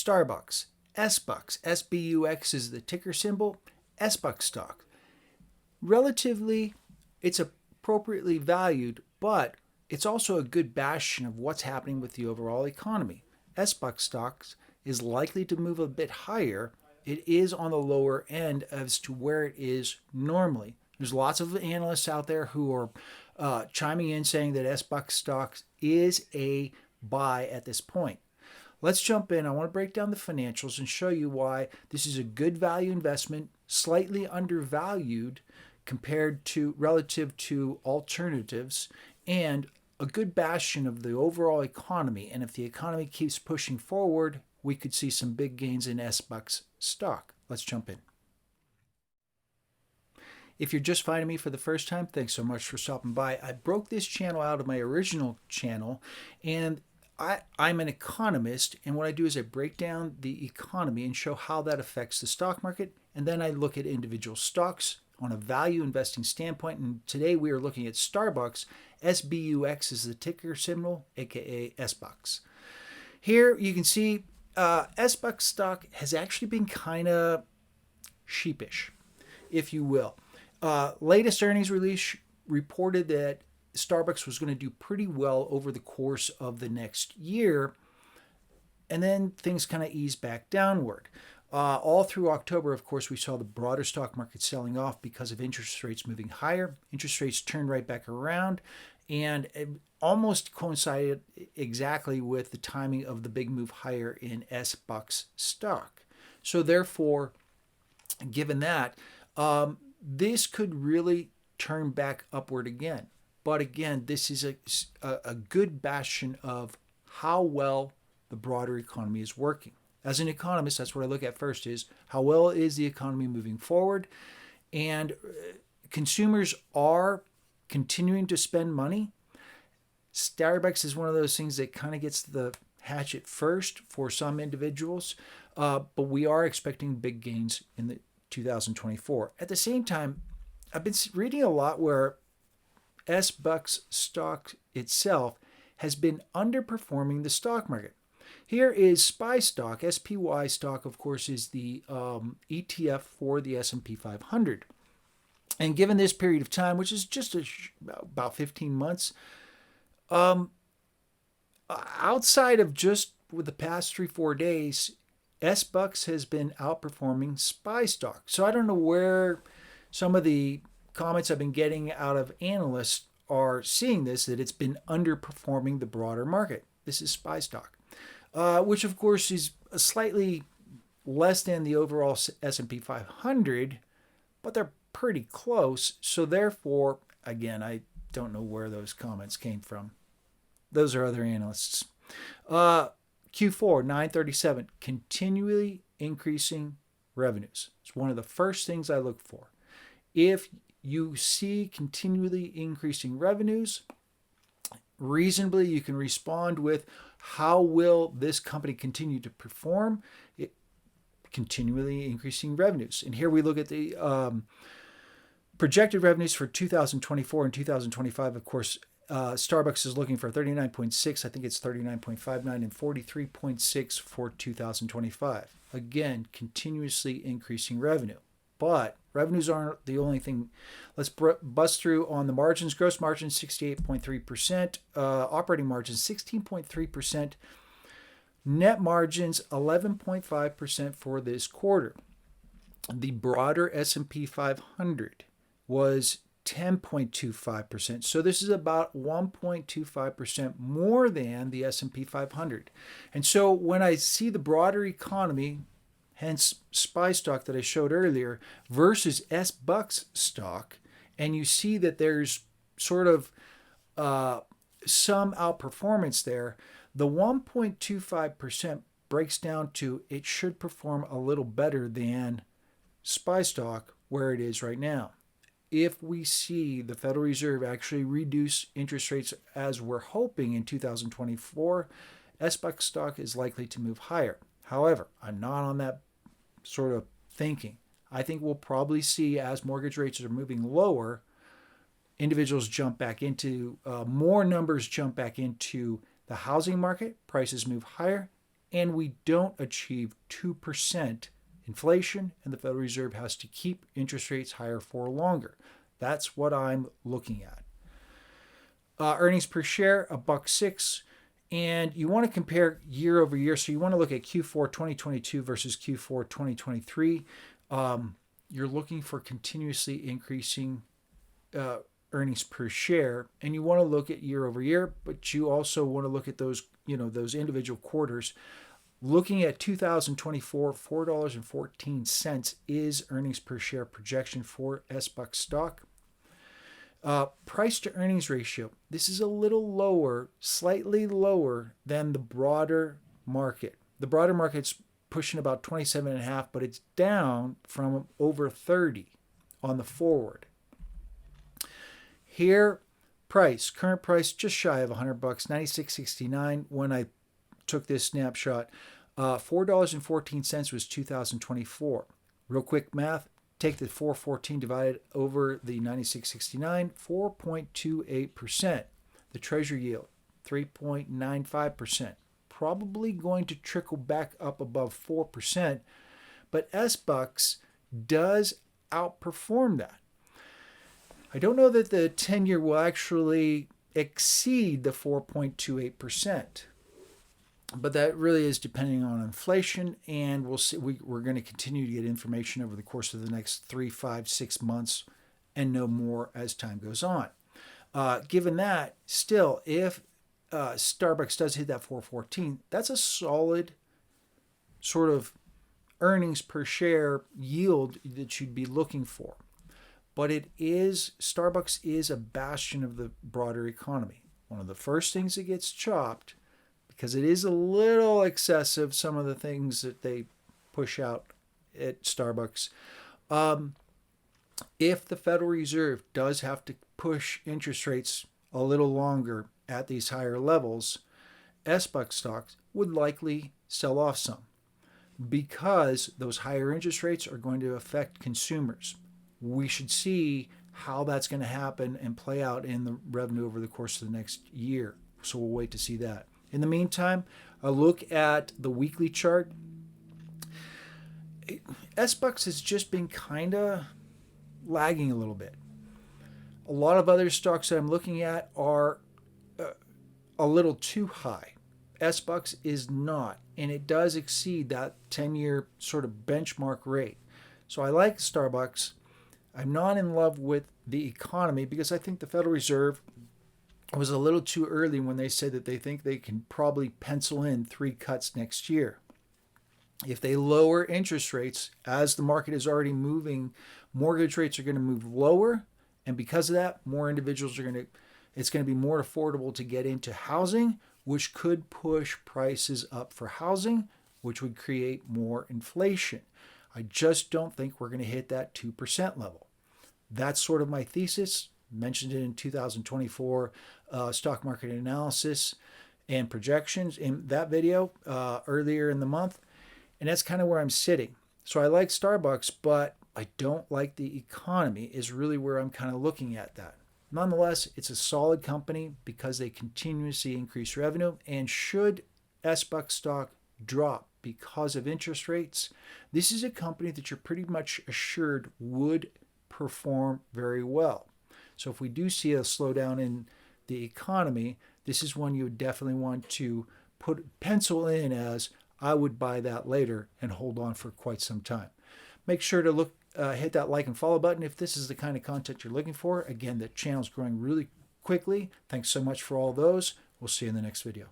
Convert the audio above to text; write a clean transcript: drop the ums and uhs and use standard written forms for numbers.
Starbucks, SBUX, SBUX is the ticker symbol, SBUX stock. Relatively, it's appropriately valued, but it's also a good bastion of what's happening with the overall economy. SBUX stocks is likely to move a bit higher. It is on the lower end as to where it is normally. There's lots of analysts out there who are chiming in saying that SBUX stocks is a buy at this point. Let's jump in. I want to break down the financials and show you why this is a good value investment, slightly undervalued compared to relative to alternatives, and a good bastion of the overall economy. And if the economy keeps pushing forward, we could see some big gains in SBUX stock. Let's jump in. If you're just finding me for the first time, thanks so much for stopping by. I broke this channel out of my original channel, and I'm an economist, and what I do is I break down the economy and show how that affects the stock market, and then I look at individual stocks on a value investing standpoint. And today we are looking at Starbucks. SBUX is the ticker symbol, aka SBUX. Here you can see SBUX stock has actually been kind of sheepish, if you will. Latest earnings release reported that Starbucks was going to do pretty well over the course of the next year, and then things kind of eased back downward. All through October, of course, we saw the broader stock market selling off because of interest rates moving higher. Interest rates turned right back around, and it almost coincided exactly with the timing of the big move higher in SBUX stock. So therefore, given that, this could really turn back upward again. But again, this is a good bastion of how well the broader economy is working. As an economist, that's what I look at first, is how well is the economy moving forward. And consumers are continuing to spend money. Starbucks is one of those things that kind of gets the hatchet first for some individuals, but we are expecting big gains in the 2024. At the same time, I've been reading a lot where SBUX stock itself has been underperforming the stock market. Here is SPY stock. SPY stock, of course, is the ETF for the S&P 500. And given this period of time, which is just about 15 months, outside of just with the past 3-4 days, SBUX has been outperforming SPY stock. So I don't know where some of the comments I've been getting out of analysts are seeing this, that it's been underperforming the broader market. This is SPY stock, which of course is slightly less than the overall S&P 500, but they're pretty close. So therefore, again, I don't know where those comments came from. Those are other analysts. Q4, 937, continually increasing revenues. It's one of the first things I look for. If you see continually increasing revenues, reasonably you can respond with, how will this company continue to perform? Continually increasing revenues. And here we look at the projected revenues for 2024 and 2025. Of course, Starbucks is looking for 39.6. I think it's 39.59 and 43.6 for 2025. Again, continuously increasing revenue. But revenues aren't the only thing. Let's bust through on the margins. Gross margin, 68.3%. Operating margin, 16.3%. Net margins, 11.5% for this quarter. The broader S&P 500 was 10.25%. So this is about 1.25% more than the S&P 500. And so when I see the broader economy, hence SPY stock that I showed earlier, versus SBUX stock, and you see that there's sort of some outperformance there, the 1.25% breaks down to it should perform a little better than SPY stock where it is right now. If we see the Federal Reserve actually reduce interest rates as we're hoping in 2024, SBUX stock is likely to move higher. However, I'm not on that sort of thinking. I think we'll probably see, as mortgage rates are moving lower, individuals jump back into, more numbers jump back into the housing market, prices move higher, and we don't achieve 2% inflation, and the Federal Reserve has to keep interest rates higher for longer. That's what I'm looking at. Earnings per share, $1.06. And you want to compare year over year. So you want to look at Q4 2022 versus Q4 2023. You're looking for continuously increasing earnings per share, and you want to look at year over year, but you also want to look at those, those individual quarters. Looking at 2024, $4.14 is earnings per share projection for SBUC stock. Price to earnings ratio. This is a little lower, slightly lower than the broader market. The broader market's pushing about 27.5, but it's down from over 30 on the forward. Here, current price just shy of $100, $96.69 when I took this snapshot. $4.14 was 2024. Real quick math. Take the 414 divided over the 96.69, 4.28%. The treasury yield, 3.95%. Probably going to trickle back up above 4%, but SBUCs does outperform that. I don't know that the 10-year will actually exceed the 4.28%. But that really is depending on inflation, and we'll see. We're going to continue to get information over the course of the next 3, 5, 6 months and know more as time goes on. Given that, still, if Starbucks does hit that 414, that's a solid sort of earnings per share yield that you'd be looking for. But Starbucks is a bastion of the broader economy. One of the first things that gets chopped, because it is a little excessive, some of the things that they push out at Starbucks. If the Federal Reserve does have to push interest rates a little longer at these higher levels, SBUC stocks would likely sell off some, because those higher interest rates are going to affect consumers. We should see how that's going to happen and play out in the revenue over the course of the next year. So we'll wait to see that. In the meantime, a look at the weekly chart. SBUCs has just been kind of lagging a little bit. A lot of other stocks that I'm looking at are a little too high. SBUCs is not, and it does exceed that 10-year sort of benchmark rate. So I like Starbucks. I'm not in love with the economy because I think the Federal Reserve was a little too early when they said that they think they can probably pencil in 3 cuts next year. If they lower interest rates, as the market is already moving, mortgage rates are going to move lower. And because of that, more individuals it's going to be more affordable to get into housing, which could push prices up for housing, which would create more inflation. I just don't think we're going to hit that 2% level. That's sort of my thesis. Mentioned it in 2024 stock market analysis and projections in that video earlier in the month. And that's kind of where I'm sitting. So I like Starbucks, but I don't like the economy is really where I'm kind of looking at that. Nonetheless, it's a solid company because they continuously increase revenue. And should SBUC stock drop because of interest rates, this is a company that you're pretty much assured would perform very well. So if we do see a slowdown in the economy, this is one you would definitely want to pencil in as I would buy that later and hold on for quite some time. Make sure to hit that like and follow button if this is the kind of content you're looking for. Again, the channel's growing really quickly. Thanks so much for all those. We'll see you in the next video.